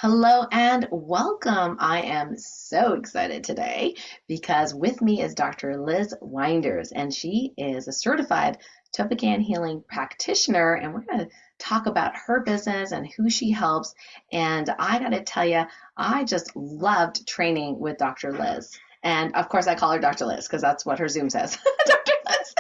Hello and welcome. I am so excited today because with me is Dr. Liz Winders, and she is a certified Topican healing practitioner. And we're going to talk about her business and who she helps. And I got to tell you, I just loved training with Dr. Liz. And of course, I call her Dr. Liz because that's what her Zoom says. Dr. Liz.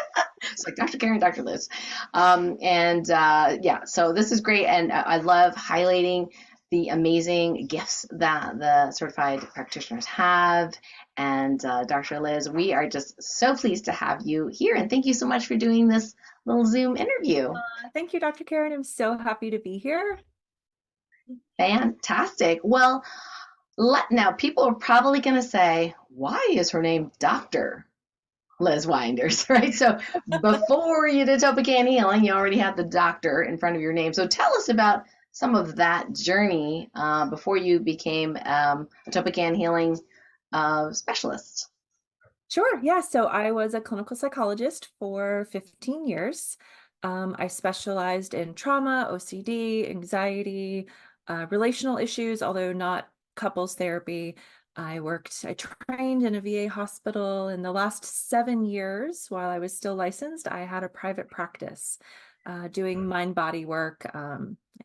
It's like Dr. Karen, Dr. Liz. Yeah, so this is great. And I love highlighting the amazing gifts that the certified practitioners have. And Dr. Liz, we are just so pleased to have you here. And thank you so much for doing this little Zoom interview. Thank you, Dr. Karen. I'm so happy to be here. Fantastic. Well, now people are probably going to say, why is her name Dr. Liz Winders, right? So before you did Topican Healing, you already had the doctor in front of your name. So tell us about some of that journey before you became a Topican Healing specialist. Sure. Yeah. So I was a clinical psychologist for 15 years. I specialized in trauma, OCD, anxiety, relational issues, although not couples therapy. I trained in a VA hospital. In the last 7 years, while I was still licensed, I had a private practice doing mind-body work.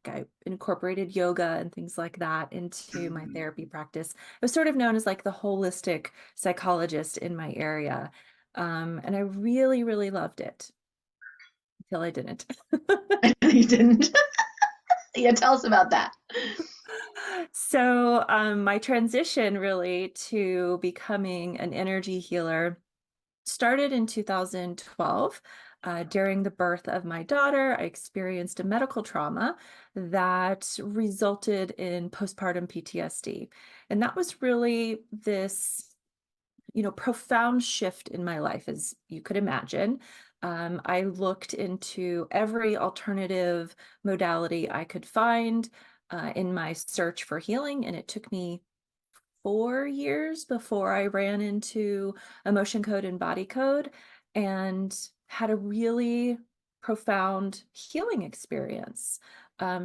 Like I incorporated yoga and things like that into my therapy practice. I was sort of known as like the holistic psychologist in my area. And I really, really loved it until I didn't. You didn't? Yeah, tell us about that. So my transition really to becoming an energy healer started in 2012. During the birth of my daughter, I experienced a medical trauma that resulted in postpartum PTSD. And that was really this, profound shift in my life, as you could imagine. I looked into every alternative modality I could find in my search for healing, and it took me 4 years before I ran into emotion code and body code and had a really profound healing experience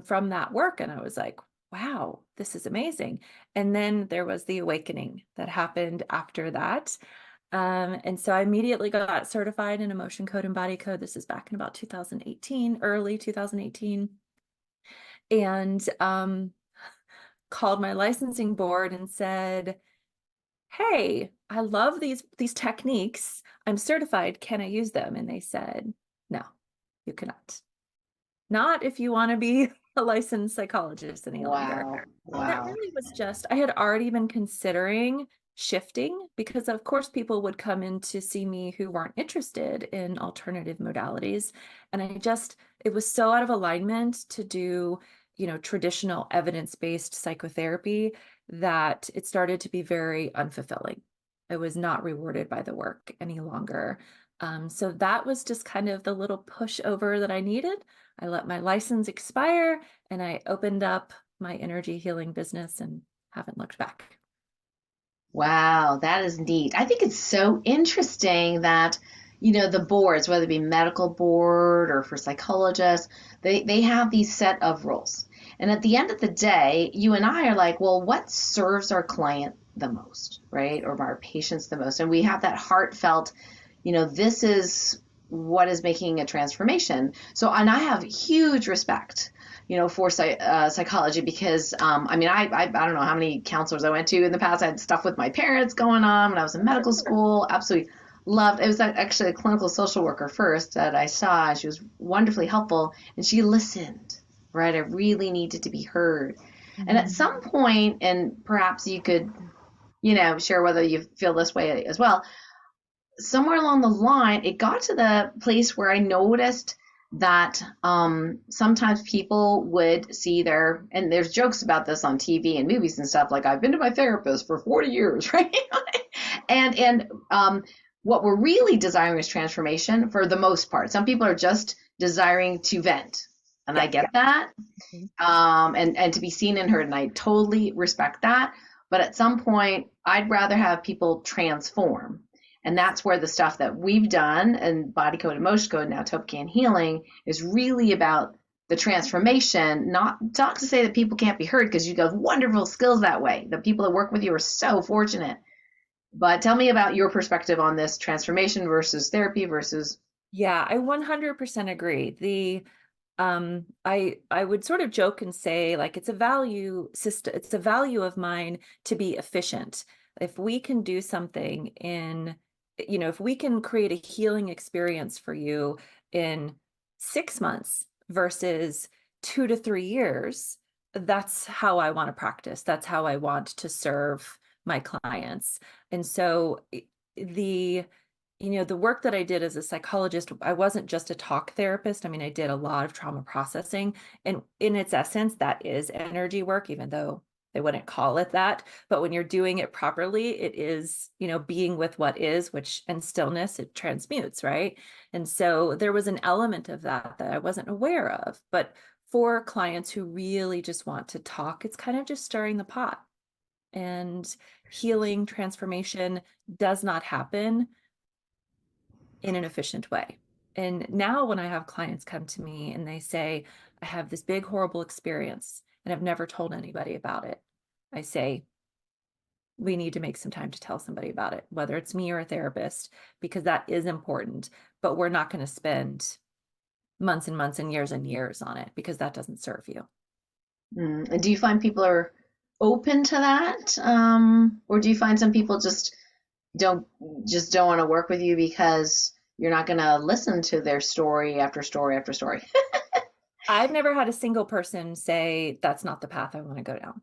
from that work. And I was like, wow, this is amazing. And then there was the awakening that happened after that. And so I immediately got certified in emotion code and body code. This is back in about 2018, early 2018. And called my licensing board and said, hey, I love these techniques. I'm certified. Can I use them? And they said, no, you cannot. Not if you want to be a licensed psychologist any longer. Wow. And that Wow. really was just, I had already been considering shifting because, of course, people would come in to see me who weren't interested in alternative modalities. And it was so out of alignment to do, traditional evidence-based psychotherapy that it started to be very unfulfilling. I was not rewarded by the work any longer. So that was just kind of the little pushover that I needed. I let my license expire and I opened up my energy healing business and haven't looked back. Wow, that is neat. I think it's so interesting that, the boards, whether it be medical board or for psychologists, they have these set of rules. And at the end of the day, you and I are like, well, what serves our client the most, right? Or our patients the most? And we have that heartfelt, this is what is making a transformation. So, and I have huge respect for psychology because I don't know how many counselors I went to in the past. I had stuff with my parents going on when I was in medical school. Absolutely loved. It was actually a clinical social worker first that I saw. She was wonderfully helpful, and she listened. Right, I really needed to be heard. And at Mhm. some point, and perhaps you could, share whether you feel this way as well. Somewhere along the line, it got to the place where I noticed that sometimes people would see and there's jokes about this on TV and movies and stuff, like I've been to my therapist for 40 years, right? and what we're really desiring is transformation for the most part. Some people are just desiring to vent, and I Yeah. get that, Mhm. and to be seen and heard, and I totally respect that. But at some point, I'd rather have people transform. And that's where the stuff that we've done and body code, emotion code, now Topican healing is really about the transformation, not to say that people can't be heard, because you have wonderful skills that way. The people that work with you are so fortunate. But tell me about your perspective on this transformation versus therapy versus. Yeah, I 100% agree. I would sort of joke and say like it's a value system, it's a value of mine to be efficient. If we can do something in, if we can create a healing experience for you in 6 months versus 2 to 3 years, that's how I want to practice. That's how I want to serve my clients. And so the the work that I did as a psychologist, I wasn't just a talk therapist. I mean, I did a lot of trauma processing. And in its essence, that is energy work, even though they wouldn't call it that. But when you're doing it properly, it is, being with what is, which and stillness, it transmutes, right? And so there was an element of that that I wasn't aware of. But for clients who really just want to talk, it's kind of just stirring the pot. And healing transformation does not happen in an efficient way. And now when I have clients come to me and they say, I have this big, horrible experience and I've never told anybody about it, I say, we need to make some time to tell somebody about it, whether it's me or a therapist, because that is important. But we're not going to spend months and months and years on it because that doesn't serve you. And do you find people are open to that, or do you find some people don't don't want to work with you because you're not going to listen to their story after story after story? I've never had a single person say, that's not the path I want to go down.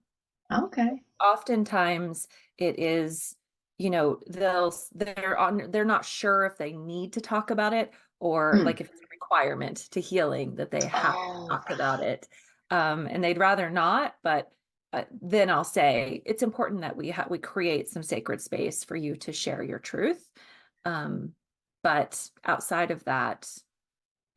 Okay. Oftentimes it is, they're not sure if they need to talk about it or Hmm. like if it's a requirement to healing that they have to Oh. talk about it. And they'd rather not, but then I'll say it's important that we create some sacred space for you to share your truth. Um, but outside of that,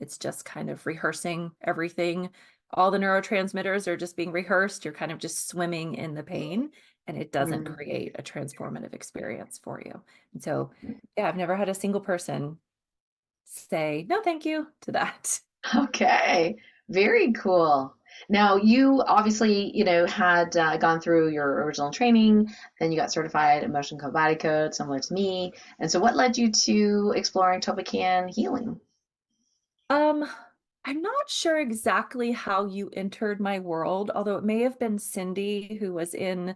it's just kind of rehearsing everything. All the neurotransmitters are just being rehearsed. You're kind of just swimming in the pain, and it doesn't Hmm. create a transformative experience for you. And so, yeah, I've never had a single person say, no, thank you to that. Okay. Very cool. Now, you obviously, had gone through your original training, then you got certified emotion code body code, similar to me. And so, what led you to exploring Topican healing? Um, I'm not sure exactly how you entered my world, although it may have been Cindy who was in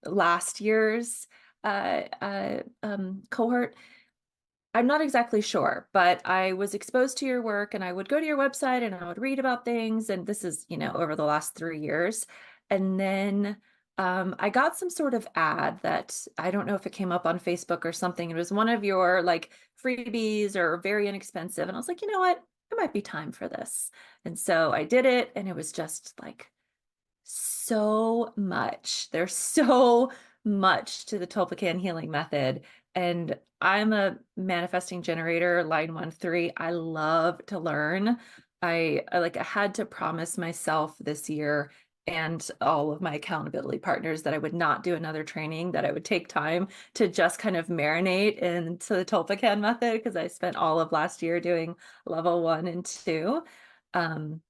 last year's cohort. I'm not exactly sure, but I was exposed to your work and I would go to your website and I would read about things. And this is, over the last 3 years. And then I got some sort of ad that I don't know if it came up on Facebook or something. It was one of your like freebies or very inexpensive. And I was like, you know what? It might be time for this. And so I did it. And it was just like so much. There's so much to the Tolpakan healing method. And I'm a manifesting generator, line 1-3. I love to learn. I had to promise myself this year and all of my accountability partners that I would not do another training, that I would take time to just kind of marinate into the Tolpakan method because I spent all of last year doing level 1 and 2. Um,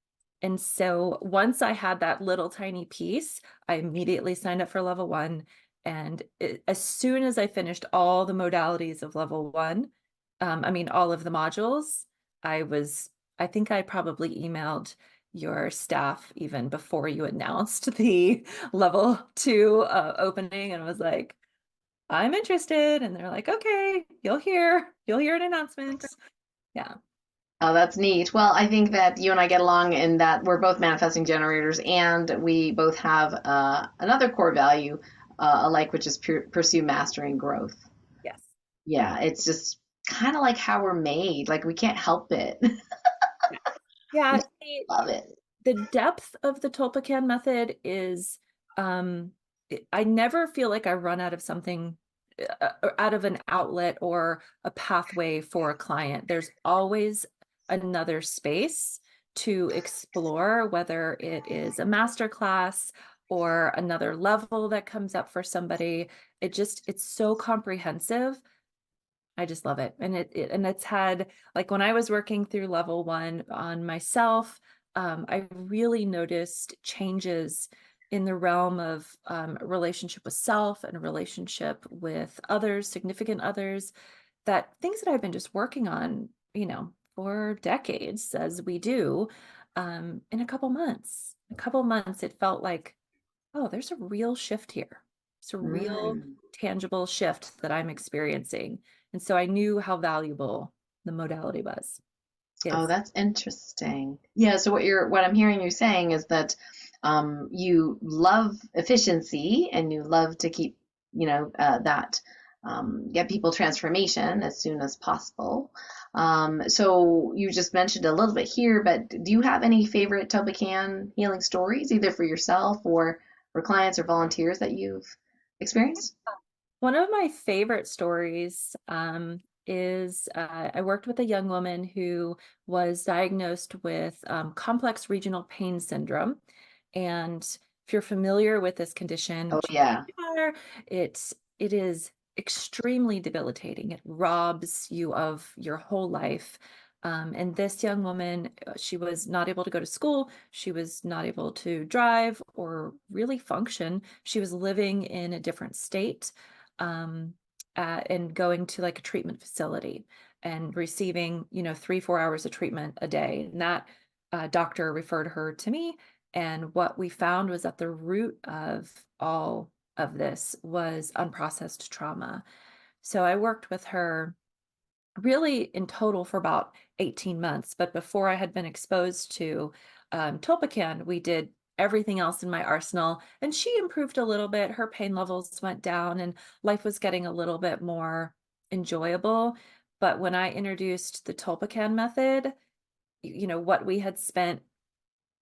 and so once I had that little tiny piece, I immediately signed up for level 1. And as soon as I finished all the modalities of level 1, I mean, all of the modules, I think I probably emailed your staff even before you announced the level 2 opening and was like, I'm interested. And they're like, okay, you'll hear an announcement. Yeah. Oh, that's neat. Well, I think that you and I get along in that we're both manifesting generators, and we both have another core value alike, which is pursue mastery and growth. Yes. Yeah, it's just kind of like how we're made. Like we can't help it. We Yeah. just love it. The depth of the Tolpakan method is I never feel like I run out of something out of an outlet or a pathway for a client. There's always another space to explore, whether it is a master class or another level that comes up for somebody. It's so comprehensive. I just love it. And it's had like when I was working through level 1 on myself, I really noticed changes in the realm of a relationship with self and a relationship with others, significant others, that things that I've been just working on, for decades as we do, in a couple months. A couple months, it felt like, oh, there's a real shift here. It's a real Mm. tangible shift that I'm experiencing. And so I knew how valuable the modality Oh, is. that's interesting. Yeah, so what I'm hearing you saying is that you love efficiency and you love to keep, that get people transformation as soon as possible. So you just mentioned a little bit here, but do you have any favorite Tobacan healing stories, either for yourself or for clients or volunteers that you've experienced? One of my favorite stories is I worked with a young woman who was diagnosed with complex regional pain syndrome. And if you're familiar with this condition, Oh which yeah. you are, it is extremely debilitating. It robs you of your whole life. And this young woman, she was not able to go to school. She was not able to drive or really function. She was living in a different state, um, and going to like a treatment facility and receiving, 3, 4 hours of treatment a day. And that doctor referred her to me. And what we found was that the root of all of this was unprocessed trauma. So I worked with her really in total for about 18 months. But before I had been exposed to Tolpakan, we did everything else in my arsenal. And she improved a little bit. Her pain levels went down and life was getting a little bit more enjoyable. But when I introduced the Tolpakan method, what we had spent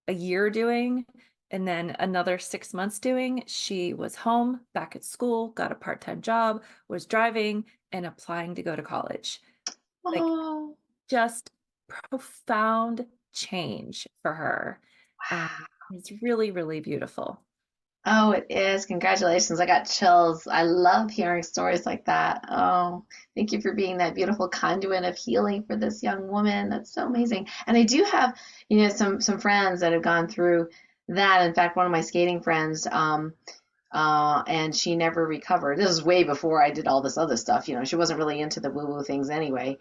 a year doing and then another 6 months doing, she was home, back at school, got a part-time job, was driving and applying to go to college. Like, Oh. just profound change for her. It's really, really beautiful. Oh, it is. Congratulations. I got chills. I love hearing stories like that. Oh, thank you for being that beautiful conduit of healing for this young woman. That's so amazing. And I do have, some friends that have gone through that. In fact, one of my skating friends, and she never recovered. This is way before I did all this other stuff. She wasn't really into the woo-woo things anyway.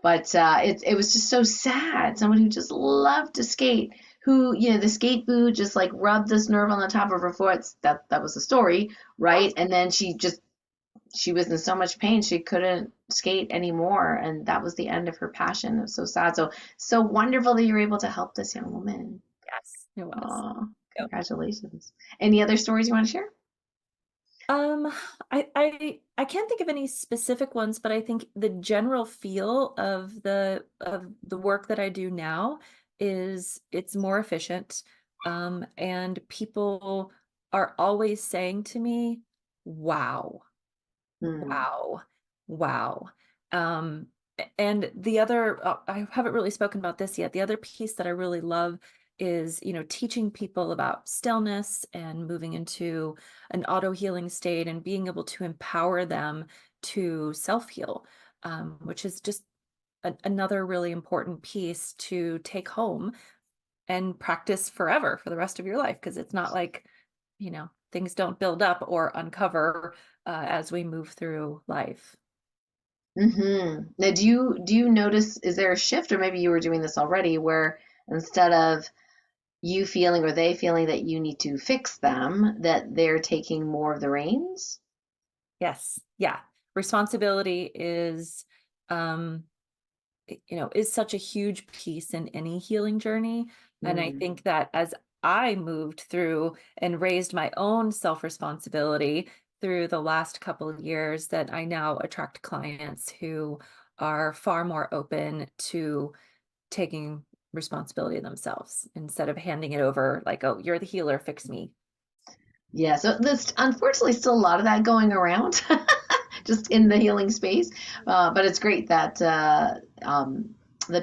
But it was just so sad. Someone who just loved to skate, who, the skate boot just like rubbed this nerve on the top of her foot. That was the story, right? And then she was in so much pain she couldn't skate anymore, and that was the end of her passion. It was so sad. So wonderful that you're able to help this young woman. Yes, it was. Oh, Yep. congratulations. Any other stories you want to share? Um, I can't think of any specific ones, but I think the general feel of the work that I do now is it's more efficient. And people are always saying to me, wow. Hmm. Wow. Wow. Um, and the other, I haven't really spoken about this yet. The other piece that I really love is, teaching people about stillness and moving into an auto healing state and being able to empower them to self heal, which is just another really important piece to take home and practice forever for the rest of your life. Because it's not like, things don't build up or uncover as we move through life. Now, do you notice, is there a shift, or maybe you were doing this already, where instead of you feeling or they feeling that you need to fix them, that they're taking more of the reins? Yes. Yeah. Responsibility um, is such a huge piece in any healing journey. And I Mm. think that as I moved through and raised my own self-responsibility through the last couple of years, that I now attract clients who are far more open to taking responsibility themselves instead of handing it over like, oh, you're the healer, fix me. Yeah, so there's unfortunately still a lot of that going around, just in the healing space. But it's great that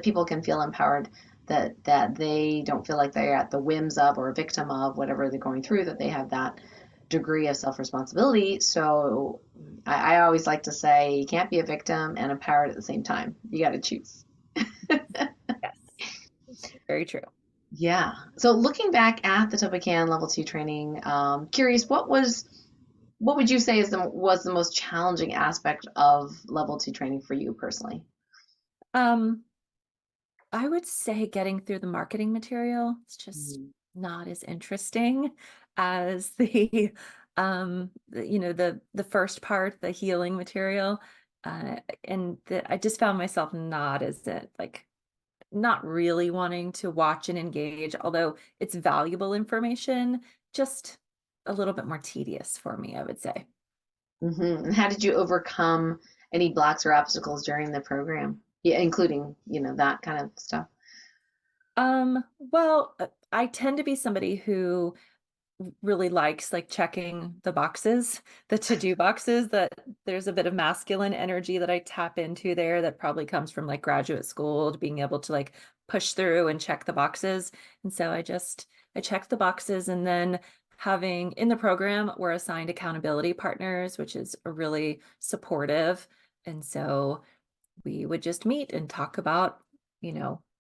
people can feel empowered, that they don't feel like they're at the whims of or a victim of whatever they're going through, that they have that degree of self-responsibility. So I always like to say you can't be a victim and empowered at the same time. You got to choose. Yes. Very true. Yeah. So looking back at the Topacan level two training, curious, what would you say was the most challenging aspect of level two training for you personally? Um, I would say getting through the marketing material, it's just Mm. not as interesting as the first part, the healing material. I just found myself not as it like not really wanting to watch and engage, although it's valuable information, just a little bit more tedious for me, I would say. Hmm. And how did you overcome any blocks or obstacles during the program? Yeah, including, that kind of stuff. I tend to be somebody who really likes like checking the boxes, the to-do boxes, that there's a bit of masculine energy that I tap into there that probably comes from like graduate school to being able to like push through and check the boxes. And so I check the boxes, and then having in the program, we're assigned accountability partners, which is a really supportive. And so we would just meet and talk about,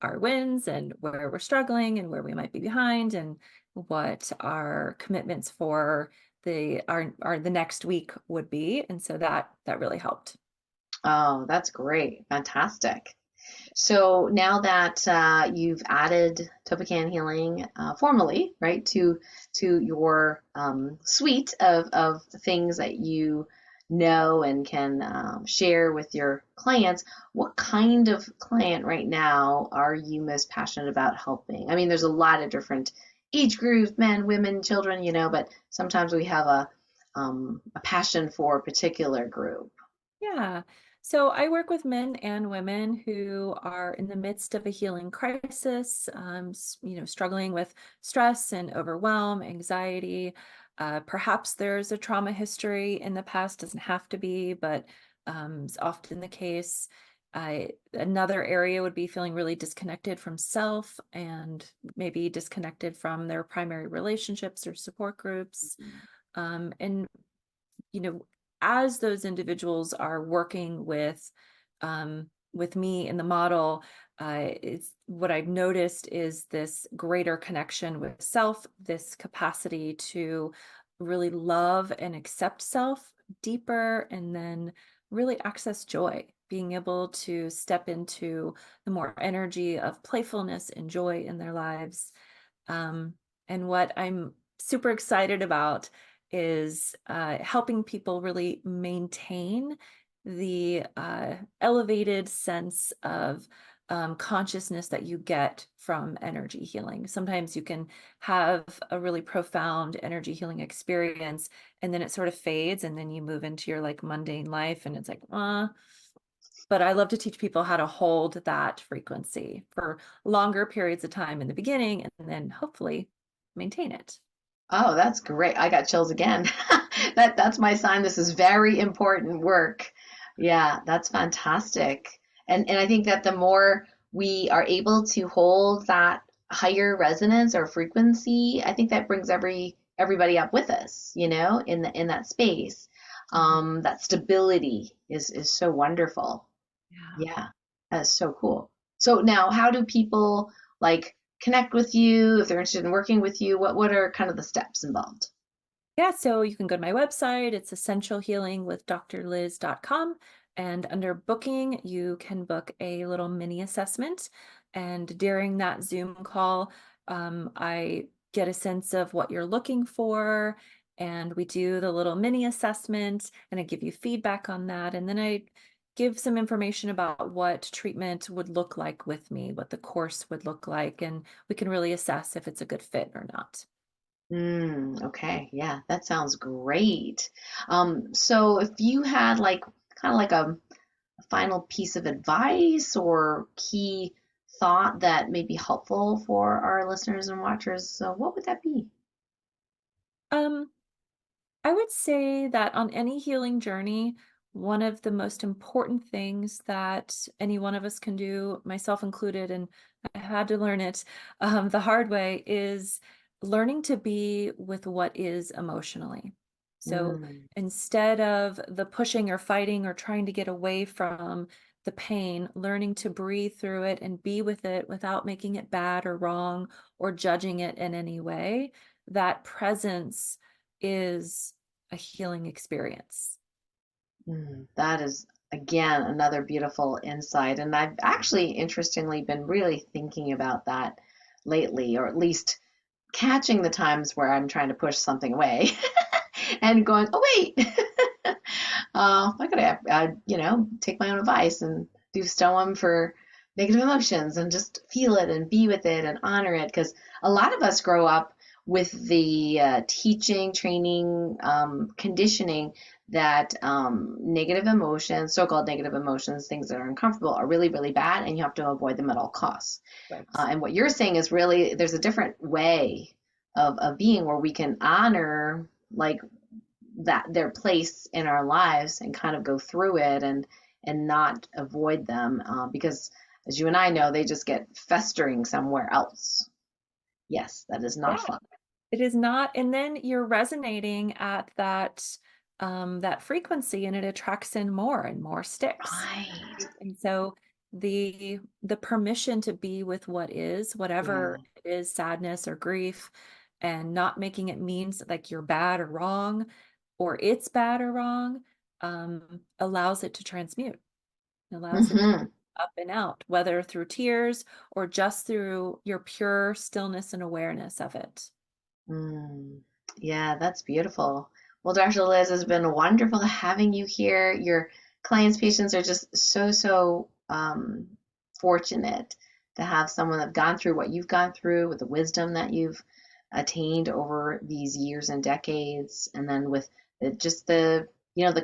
our wins and where we're struggling and where we might be behind and what our commitments for the next week would be. And so that really helped. Oh, that's great. Fantastic. So now that you've added Topican healing formally, right, to your suite of things that you know and can share with your clients, what kind of client right now are you most passionate about helping? I mean, there's a lot of different age groups, men, women, children, but sometimes we have a passion for a particular group. Yeah. So I work with men and women who are in the midst of a healing crisis, struggling with stress and overwhelm, anxiety. Perhaps there's a trauma history in the past, doesn't have to be, but is often the case. Another area would be feeling really disconnected from self and maybe disconnected from their primary relationships or support groups. And you know, as those individuals are working with me in the model, it's what I've noticed is this greater connection with self, this capacity to really love and accept self deeper, and then really access joy, being able to step into the more energy of playfulness and joy in their lives. Um, and what I'm super excited about is helping people really maintain the elevated sense of consciousness that you get from energy healing. Sometimes you can have a really profound energy healing experience, and then it sort of fades, and then you move into your like mundane life, and it's like, but I love to teach people how to hold that frequency for longer periods of time in the beginning, and then hopefully maintain it. Oh, that's great. I got chills again. That's my sign. This is very important work. Yeah, that's fantastic. And I think that the more we are able to hold that higher resonance or frequency, I think that brings everybody up with us, in that space. Mhm. That stability is so wonderful. Yeah. Yeah, that's so cool. So now, how do people like connect with you if they're interested in working with you? What are kind of the steps involved? Yeah, so you can go to my website. It's essentialhealingwithdrliz.com. And under booking, you can book a little mini assessment. And during that Zoom call, I get a sense of what you're looking for. And we do the little mini assessment, and I give you feedback on that. And then I give some information about what treatment would look like with me, what the course would look like. And we can really assess if it's a good fit or not. Okay, yeah, that sounds great. So if you had like kind of like a final piece of advice or key thought that may be helpful for our listeners and watchers, so what would that be? Um, I would say that on any healing journey, one of the most important things that any one of us can do, myself included, and I had to learn it the hard way, is learning to be with what is emotionally. So Mm, instead of the pushing or fighting or trying to get away from the pain, learning to breathe through it and be with it without making it bad or wrong or judging it in any way, that presence is a healing experience. That is, again, another beautiful insight. And I've actually, interestingly, been really thinking about that lately, or at least catching the times where I'm trying to push something away and going, oh, wait, I could have, take my own advice and do stoem for negative emotions and just feel it and be with it and honor it. Because a lot of us grow up with the teaching, training, conditioning that negative emotions, so-called negative emotions, things that are uncomfortable, are really, really bad, and you have to avoid them at all costs. Right. And what you're saying is really there's a different way of being where we can honor like that their place in our lives and kind of go through it and not avoid them because as you and I know, they just get festering somewhere else. Yes, that is not Yeah, fun. it is not. And then you're resonating at that frequency, and it attracts in more and more sticks. Right. And so the permission to be with what is, Yeah. whatever it is, sadness or grief, and not making it means like you're bad or wrong, or it's bad or wrong, allows it to transmute, allows it to Hmm. up and out, whether through tears or just through your pure stillness and awareness of it. Mm. Yeah, that's beautiful. Well, Dr. Liz, it's been wonderful having you here. Your clients, patients are just so fortunate to have someone that's gone through what you've gone through with the wisdom that you've attained over these years and decades, and then with just the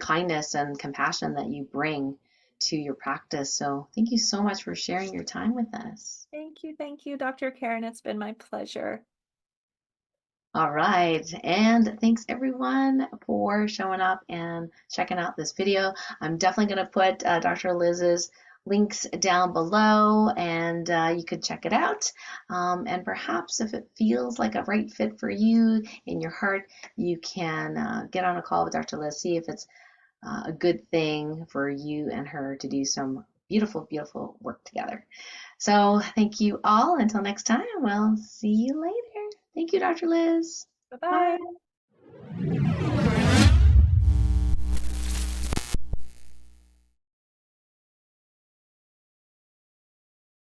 kindness and compassion that you bring to your practice. So thank you so much for sharing your time with us. Thank you, Dr. Karen. It's been my pleasure. All right, and thanks everyone for showing up and checking out this video. I'm definitely going to put Dr. Liz's links down below, and you could check it out. And perhaps if it feels like a right fit for you in your heart, you can get on a call with Dr. Liz, see if it's a good thing for you and her to do some beautiful, beautiful work together. So thank you all. Until next time, we'll see you later. Thank you, Dr. Liz. Bye bye. Bye.